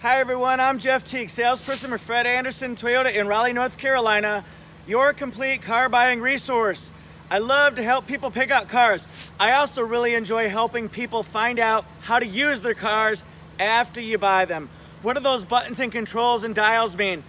Hi everyone, I'm Jeff Teague, salesperson for Fred Anderson Toyota in Raleigh, North Carolina, your complete car buying resource. I love to help people pick out cars. I also really enjoy helping people find out how to use their cars after you buy them. What do those buttons and controls and dials mean?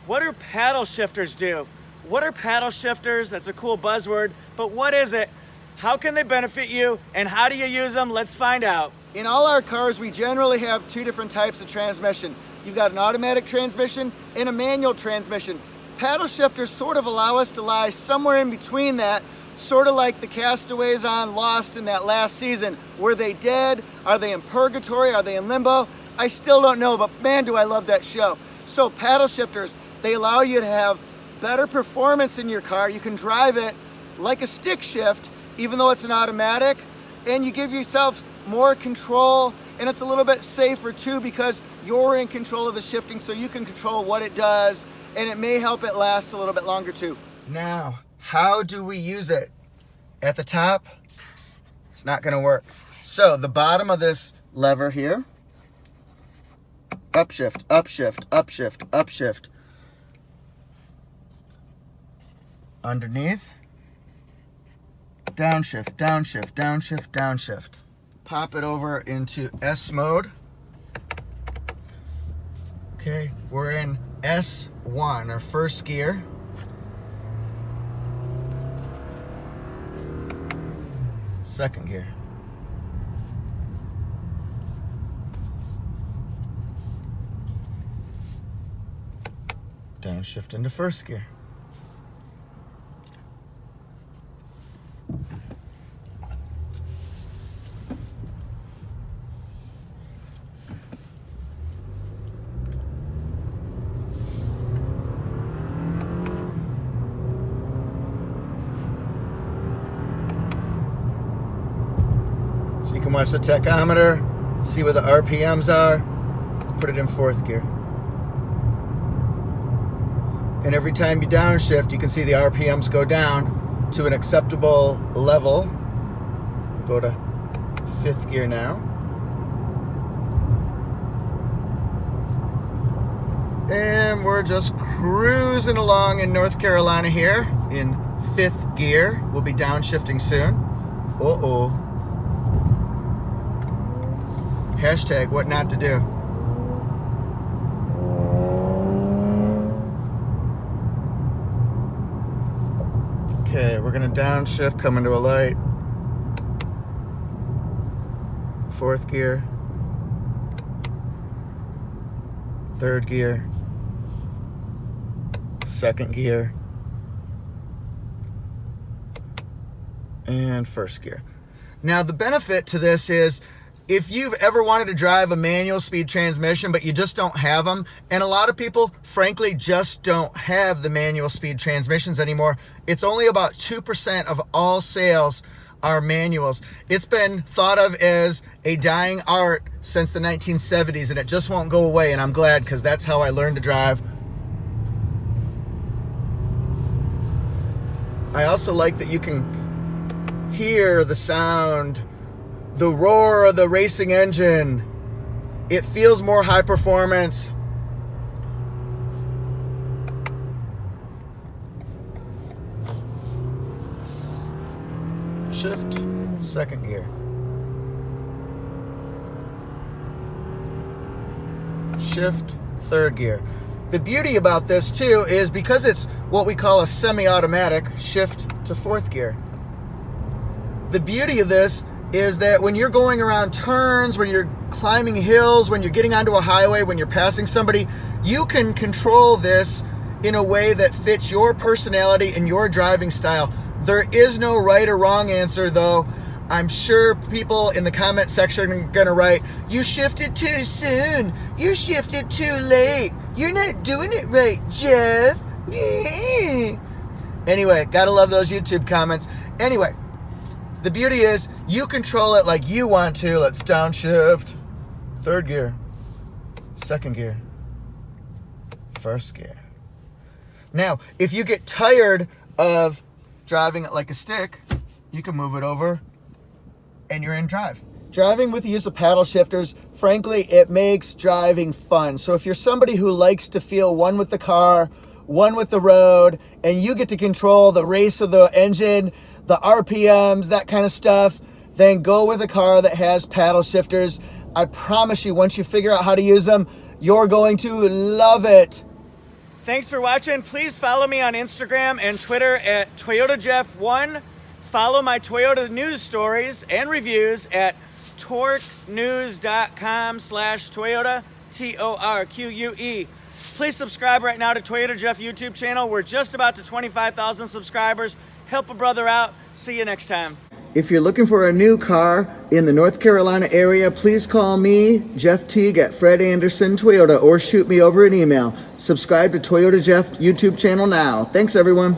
What do paddle shifters do? What are paddle shifters? That's a cool buzzword, but what is it? How can they benefit you and how do you use them? Let's find out. In all our cars, we generally have two different types of transmission. You've got an automatic transmission and a manual transmission. Paddle shifters sort of allow us to lie somewhere in between that, sort of like the castaways on Lost in that last season. Were they dead? Are they in purgatory? Are they in limbo? I still don't know, but man, do I love that show. So paddle shifters, they allow you to have better performance in your car. You can drive it like a stick shift, even though it's an automatic, and you give yourself more control, and it's a little bit safer too because you're in control of the shifting, so you can control what it does, and it may help it last a little bit longer too. Now, how do we use it? At the top, it's not gonna work. So the bottom of this lever here, upshift, upshift, upshift, upshift. Underneath, downshift, downshift, downshift, downshift. Pop it over into S mode. Okay, we're in S1, our first gear. Second gear. Downshift into first gear. So you can watch the tachometer, see where the RPMs are. Let's put it in fourth gear. And every time you downshift, you can see the RPMs go down to an acceptable level. Go to fifth gear now. And we're just cruising along in North Carolina here in fifth gear. We'll be downshifting soon. Uh-oh. Hashtag what not to do. Okay, we're gonna downshift, come into a light. Fourth gear. Third gear. Second gear. And first gear. Now the benefit to this is if you've ever wanted to drive a manual speed transmission, but you just don't have them, and a lot of people, frankly, just don't have the manual speed transmissions anymore. It's only about 2% of all sales are manuals. It's been thought of as a dying art since the 1970s, and it just won't go away, and I'm glad because that's how I learned to drive. I also like that you can hear the sound, the roar of the racing engine. It feels more high performance. Shift, second gear. Shift, third gear. The beauty about this too is because it's what we call a semi-automatic, shift to fourth gear. The beauty of this is that when you're going around turns, when you're climbing hills, when you're getting onto a highway, when you're passing somebody, you can control this in a way that fits your personality and your driving style. There is no right or wrong answer though. I'm sure people in the comment section are gonna write, you shifted too soon, you shifted too late, you're not doing it right, Jeff. Anyway, gotta love those YouTube comments. Anyway, the beauty is you control it like you want to. Let's downshift. Third gear. Second gear. First gear. Now, if you get tired of driving it like a stick, you can move it over and you're in drive. Driving with the use of paddle shifters, frankly, it makes driving fun. So if you're somebody who likes to feel one with the car, one with the road, and you get to control the race of the engine, the RPMs, that kind of stuff, then go with a car that has paddle shifters. I promise you, once you figure out how to use them, you're going to love it. Thanks for watching. Please follow me on Instagram and Twitter at ToyotaJeff1. Follow my Toyota news stories and reviews at torquenews.com/Toyota, TORQUE. Please subscribe right now to Toyota Jeff YouTube channel. We're just about to 25,000 subscribers. Help a brother out. See you next time. If you're looking for a new car in the North Carolina area, please call me, Jeff Teague, at Fred Anderson Toyota, or shoot me over an email. Subscribe to Toyota Jeff YouTube channel now. Thanks, everyone.